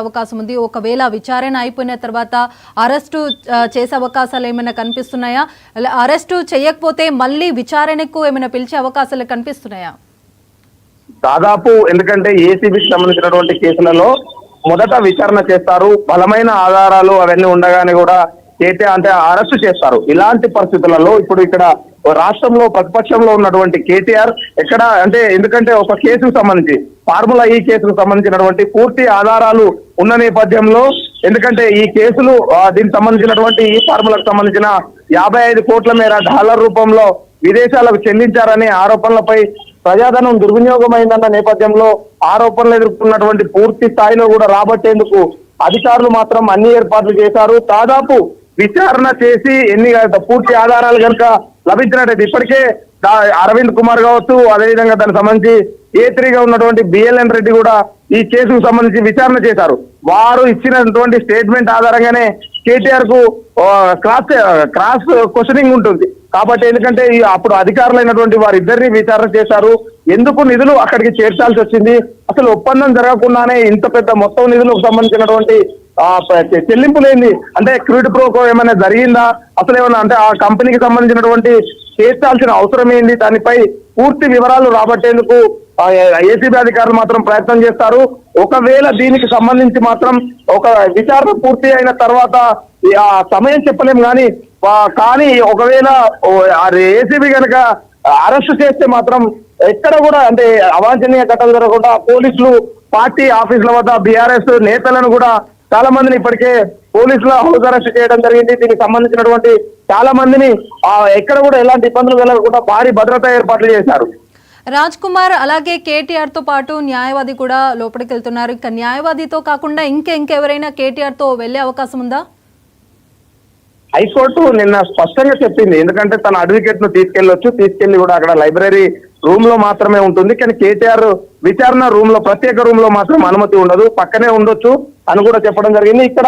అవకాశం ఉంది. ఒకవేళ విచారణ అయిపోయిన తర్వాత అరెస్టు చేసే అవకాశాలు ఏమైనా కనిపిస్తున్నాయా? అరెస్టు చేయకపోతే మళ్ళీ విచారణకు ఏమైనా పిలిచే అవకాశాలు కనిపిస్తున్నాయా? దాదాపు ఎందుకంటే ఏసీబీకి సంబంధించినటువంటి కేసులలో మొదట విచారణ చేస్తారు, బలమైన ఆధారాలు అవన్నీ ఉండగానే కూడా అంటే అరెస్టు చేస్తారు. ఇలాంటి పరిస్థితులలో ఇప్పుడు ఇక్కడ రాష్ట్రంలో ప్రతిపక్షంలో ఉన్నటువంటి కేటీఆర్ ఎక్కడ అంటే ఎందుకంటే ఒక కేసుకు సంబంధించి ఫార్ములా ఈ కేసుకు సంబంధించినటువంటి పూర్తి ఆధారాలు ఉన్న నేపథ్యంలో ఎందుకంటే ఈ కేసులు దీనికి సంబంధించినటువంటి ఈ ఫార్ములకు సంబంధించిన 55 కోట్ల మేర డాలర్ రూపంలో విదేశాలకు చెల్లించారనే ఆరోపణలపై ప్రజాధనం దుర్వినియోగమైందన్న నేపథ్యంలో ఆరోపణలు ఎదుర్కొన్నటువంటి పూర్తి స్థాయిలో కూడా రాబట్టేందుకు అధికారులు మాత్రం అన్ని ఏర్పాట్లు చేశారు. దాదాపు విచారణ చేసి పూర్తి ఆధారాలు కనుక లభించినట్టయితే ఇప్పటికే అరవింద్ కుమార్ కావచ్చు, అదేవిధంగా దానికి సంబంధించి A3గా ఉన్నటువంటి బిఎల్ఎన్ రెడ్డి కూడా ఈ కేసుకు సంబంధించి విచారణ చేశారు. వారు ఇచ్చినటువంటి స్టేట్మెంట్ ఆధారంగానే కేటీఆర్ కు క్రాస్ క్వశ్చనింగ్ ఉంటుంది. కాబట్టి ఎందుకంటే అప్పుడు అధికారులైనటువంటి వారిద్దరిని విచారణ చేశారు. ఎందుకు నిధులు అక్కడికి చేర్చాల్సి వచ్చింది, అసలు ఒప్పందం జరగకుండానే ఇంత పెద్ద మొత్తం నిధులకు సంబంధించినటువంటి చెల్లింపులేంది, అంటే క్విడ్ ప్రోకో ఏమైనా జరిగిందా, అసలు ఏమన్నా అంటే ఆ కంపెనీకి సంబంధించినటువంటి చేర్చాల్సిన అవసరం ఏంది, దానిపై పూర్తి వివరాలు రాబట్టేందుకు ఏసీబీ అధికారులు మాత్రం ప్రయత్నం చేస్తారు. ఒకవేళ దీనికి సంబంధించి మాత్రం ఒక విచారణ పూర్తి అయిన తర్వాత సమయం చెప్పలేం కానీ ఒకవేళ ఏసీబీ కనుక అరెస్ట్ చేస్తే మాత్రం ఎక్కడ కూడా అంటే అవాంఛనీయ ఘటనలు జరగకుండా పోలీసులు పార్టీ ఆఫీసుల వద్ద బీఆర్ఎస్ నేతలను కూడా చాలా మందిని ఇప్పటికే పోలీసుల హౌస్ అరెస్ట్ చేయడం జరిగింది. దీనికి సంబంధించినటువంటి చాలా మందిని ఎక్కడ కూడా ఎలాంటి ఇబ్బందులు కలగకుండా భారీ భద్రతా ఏర్పాట్లు చేశారు. రాజ్ కుమార్, అలాగే కేటీఆర్ తో పాటు న్యాయవాది కూడా లోపలికి వెళ్తున్నారు. ఇక న్యాయవాదితో కాకుండా ఇంకెవరైనా కేటీఆర్ తో వెళ్లే అవకాశం ఉందా? హైకోర్టు నిన్న స్పష్టంగా చెప్పింది, ఎందుకంటే తన అడ్వకేట్ ను తీసుకెళ్లి కూడా అక్కడ లైబ్రరీ రూమ్ లో మాత్రమే ఉంటుంది. కానీ కేటీఆర్ విచారణ రూమ్ లో ప్రత్యేక రూమ్ లో మాత్రం అనుమతి ఉండదు, పక్కనే ఉండొచ్చు అని కూడా చెప్పడం జరిగింది. ఇక్కడ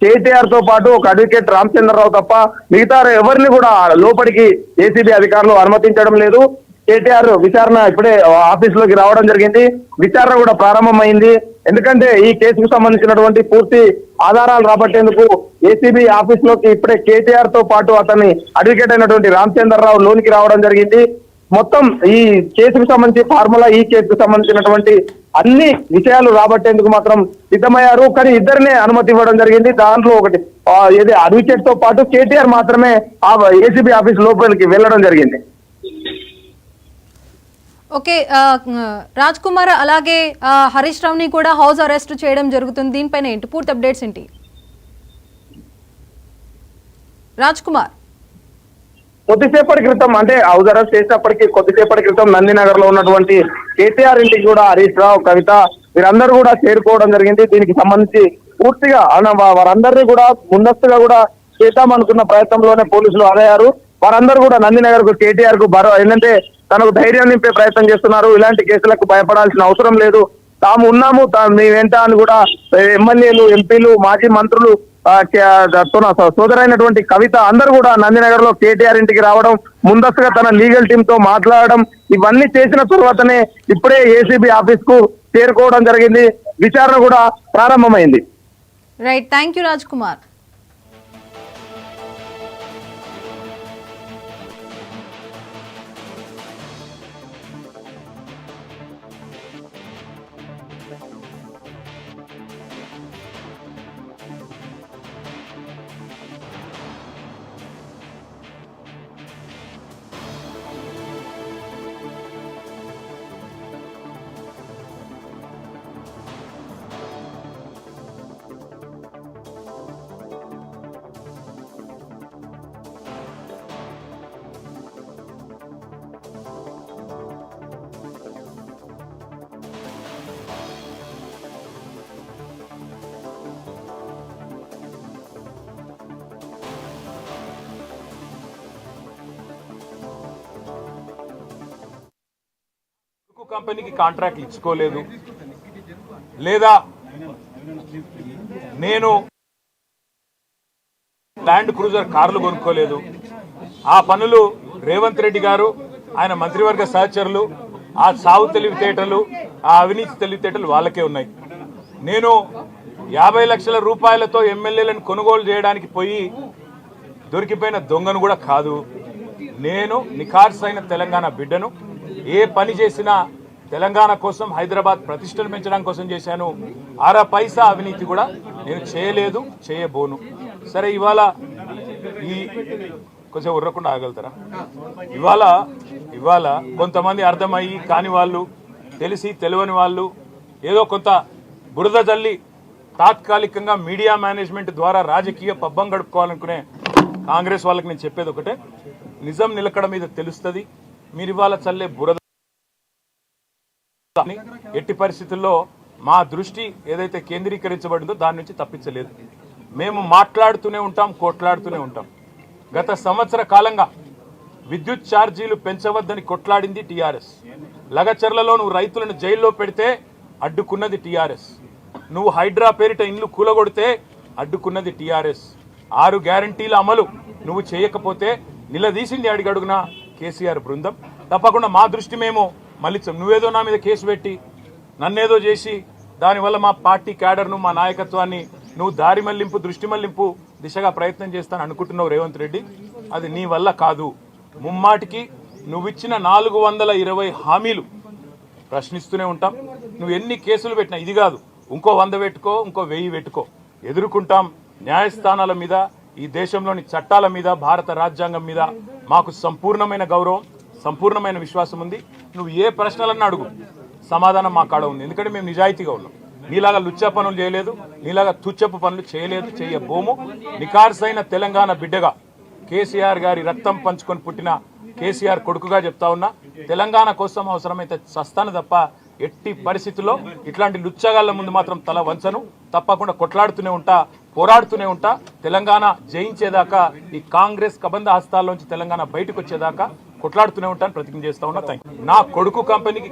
కేటీఆర్ తో పాటు ఒక అడ్వకేట్ రామచంద్రరావు తప్ప మిగతా ఎవరిని కూడా లోపలికి ఏసీబీ అధికారులు అనుమతించడం లేదు. కేటీఆర్ విచారణ ఇప్పుడే ఆఫీస్ లోకి రావడం జరిగింది, విచారణ కూడా ప్రారంభమైంది. ఎందుకంటే ఈ కేసుకు సంబంధించినటువంటి పూర్తి ఆధారాలు రాబట్టేందుకు ఏసీబీ ఆఫీస్ లోకి ఇప్పుడే కేటీఆర్ తో పాటు అతని అడ్వకేట్ అయినటువంటి రామచంద్రరావు లోనికి రావడం జరిగింది. మొత్తం ఈ కేసుకు సంబంధించి ఫార్ములా ఈ కేసుకు సంబంధించినటువంటి అన్ని విషయాలు రాబట్టేందుకు మాత్రం సిద్ధమయ్యారు. కానీ ఇద్దరినే అనుమతి ఇవ్వడం జరిగింది. దాంట్లో ఒకటి ఏది అడ్వకేట్ తో పాటు కేటీఆర్ మాత్రమే ఆ ఏసీబీ ఆఫీస్ లోపలికి వెళ్ళడం జరిగింది. ఓకే రాజ్ కుమార్, అలాగే హరీష్ రావుని కూడా హౌస్ అరెస్ట్ చేయడం జరుగుతుంది. దీనిపైన ఏంటి పూర్తి అప్డేట్స్ ఏంటి? రాజ్ కుమార్, కొద్దిసేపటి క్రితం అంటే హౌస్ అరెస్ట్ చేసినప్పటికీ కొద్దిసేపటి క్రితం నందినగర్ లో ఉన్నటువంటి కేటీఆర్ ఇంటికి కూడా హరీష్ రావు, కవిత వీరందరూ కూడా చేరుకోవడం జరిగింది. దీనికి సంబంధించి పూర్తిగా వారందరినీ కూడా ముందస్తుగా కూడా చేద్దామనుకున్న ప్రయత్నంలోనే పోలీసులు అదయ్యారు. వారందరూ కూడా నందినగర్ కు కేటీఆర్ కు ఏంటంటే తనకు ధైర్యం నింపే ప్రయత్నం చేస్తున్నారు. ఇలాంటి కేసులకు భయపడాల్సిన అవసరం లేదు, తాము ఉన్నాము మీ వెంట అని కూడా ఎమ్మెల్యేలు, ఎంపీలు, మాజీ మంత్రులు, సోదరైనటువంటి కవిత అందరూ కూడా నందినగర్ లో కేటీఆర్ ఇంటికి రావడం, ముందస్తుగా తన లీగల్ టీమ్ తో మాట్లాడడం, ఇవన్నీ చేసిన తర్వాతనే ఇప్పుడే ఏసీబీ ఆఫీస్ కు చేరుకోవడం జరిగింది. విచారణ కూడా ప్రారంభమైంది. Right, thank you Raj Kumar. కంపెనీకి కాంట్రాక్ట్లు ఇచ్చుకోలేదు, లేదా నేను ల్యాండ్ క్రూజర్ కార్లు కొనుక్కోలేదు. ఆ పనులు రేవంత్ రెడ్డి గారు, ఆయన మంత్రివర్గ సహచరులు, ఆ సాగు తెలివితేటలు, ఆ అవినీతి తెలివితేటలు వాళ్ళకే ఉన్నాయి. నేను 50 లక్షల రూపాయలతో ఎమ్మెల్యేలను కొనుగోలు చేయడానికి పోయి దొరికిపోయిన దొంగను కూడా కాదు. నేను నిఖార్సైన తెలంగాణ బిడ్డను. ఏ పని చేసినా తెలంగాణ కోసం, హైదరాబాద్ ప్రతిష్టను పెంచడం కోసం చేశాను. అర పైసా అవినీతి కూడా నేను చేయలేదు, చేయబోను. సరే, ఇవాళ ఈ కొంచెం ఉర్రకుండా ఆగలుగుతారా? ఇవాళ కొంతమంది అర్థమయ్యి కాని వాళ్ళు, తెలిసి తెలియని వాళ్ళు ఏదో కొంత బురద జల్లి తాత్కాలికంగా మీడియా మేనేజ్మెంట్ ద్వారా రాజకీయ పబ్బం గడుపుకోవాలనుకునే కాంగ్రెస్ వాళ్ళకి నేను చెప్పేది ఒకటే, నిజం నిలకడ మీద తెలుస్తుంది. మీరు ఇవాళ చల్లే బురద ఎట్టి పరిస్థితుల్లో మా దృష్టి ఏదైతే కేంద్రీకరించబడిందో దాని నుంచి తప్పించలేదు. మేము మాట్లాడుతూనే ఉంటాం, కొట్లాడుతూనే ఉంటాం. గత సంవత్సర కాలంగా విద్యుత్ ఛార్జీలు పెంచవద్దని కొట్లాడింది టీఆర్ఎస్. లగచర్లలో నువ్వు రైతులను జైల్లో పెడితే అడ్డుకున్నది టీఆర్ఎస్. నువ్వు హైడ్రా పేరిట ఇండ్లు కూలగొడితే అడ్డుకున్నది టీఆర్ఎస్. 6 గ్యారంటీల అమలు నువ్వు చేయకపోతే నిలదీసింది అడుగడుగున కేసీఆర్ బృందం. తప్పకుండా మా దృష్టి మేము మళ్ళించాం. నువ్వేదో నా మీద కేసు పెట్టి నన్నేదో చేసి దానివల్ల మా పార్టీ క్యాడర్ను, మా నాయకత్వాన్ని నువ్వు దారి మళ్లింపు, దృష్టి మళ్లింపు దిశగా ప్రయత్నం చేస్తాను అనుకుంటున్నావు రేవంత్ రెడ్డి. అది నీ వల్ల కాదు. ముమ్మాటికి నువ్విచ్చిన 420 హామీలు ప్రశ్నిస్తూనే ఉంటాం. నువ్వు ఎన్ని కేసులు పెట్టినా, ఇది కాదు ఇంకో 100 పెట్టుకో, ఇంకో 1000 పెట్టుకో, ఎదుర్కొంటాం. న్యాయస్థానాల మీద, ఈ దేశంలోని చట్టాల మీద, భారత రాజ్యాంగం మీద మాకు సంపూర్ణమైన గౌరవం, సంపూర్ణమైన విశ్వాసం ఉంది. నువ్వు ఏ ప్రశ్నలన్నా అడుగు, సమాధానం మా కాడ ఉంది. ఎందుకంటే మేము నిజాయితీగా ఉన్నాం. నీలాగా లుచ్చ పనులు చేయలేదు, నీలాగా తుచ్చపు పనులు చేయలేదు, చేయబోము. నికార్సైన తెలంగాణ బిడ్డగా, కేసీఆర్ గారి రక్తం పంచుకొని పుట్టిన కేసీఆర్ కొడుకుగా చెప్తా ఉన్నా, తెలంగాణ కోసం అవసరమైతే చస్తాను తప్ప ఎట్టి పరిస్థితుల్లో ఇట్లాంటి లుచ్చగాళ్ళ ముందు మాత్రం తల వంచను. తప్పకుండా కొట్లాడుతూనే ఉంటా, పోరాడుతూనే ఉంటా. తెలంగాణ జయించేదాకా, ఈ కాంగ్రెస్ కబంధ హస్తాల్లోంచి తెలంగాణ బయటకు వచ్చేదాకా కొట్లాడుతూనే ఉంటాను, ప్రతిజ్ఞ చేస్తా ఉన్నా. Thank you. నా కొడుకు కంపెనీకి